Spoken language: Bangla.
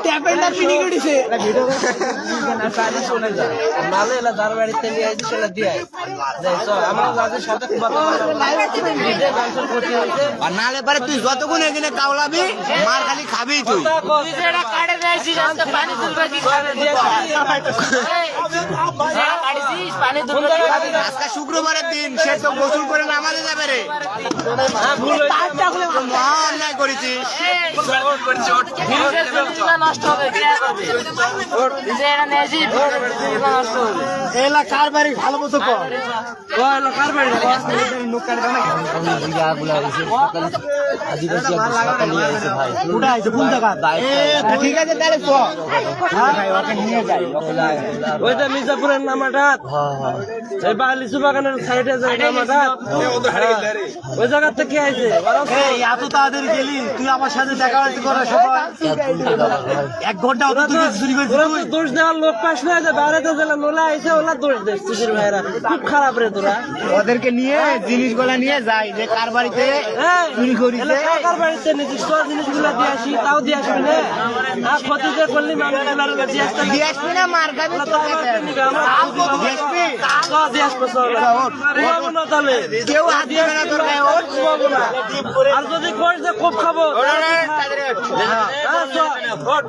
ট্যাপের না পিনি করেছে নালে এলা যার বাড়িতে নিয়ে আইছি সেটা দিয়ে আমরা যাদের সাথে আর নালে পারে তুই যতক্ষণ এখানে কাউলাবি মার খালি খাবি তুই আজকে শুক্রবারের দিন সে তো গোসল করে নামাজে যাবে রে মহা অন্যায় করেছিস এলা কার বাড়ি ভালো মতো কর কার বাড়ি ঠিক আছে তাহলে নিয়ে যাই ওইটা মির্জাপুরের নামাটা এই বালিসু বাগানের সাইডে যে নামাটা ওই জায়গা থেকে আইছে এত তাড়াতাড়ি গেলি তুই আমার সাথে দেখা করার সময় 1 ঘন্টা হতো তুই চুরি করেছিস দোষ দেওয়ার লোক পাস না যে বাইরেতে গেলে নোলা আইছে ওলা দোষ দেয় সুশীর ভাইরা খুব খারাপ রে তোরা ওদেরকে নিয়ে জিনিসগুলা নিয়ে যাই যে কার বাড়িতে চুরি করিছে কার বাড়িতে নির্দিষ্ট জিনিসগুলো দিয়ে আসি তাও দিয়ে আসবি না আর ক্ষতি যে করলি মানুষগুলো দিয়ে আসবি না মার খাবি দিয়ে আসবো তাহলে কেউ হাত দিবে না তোর গায়ে আর যদি কই যে খুব খাবো ওঠ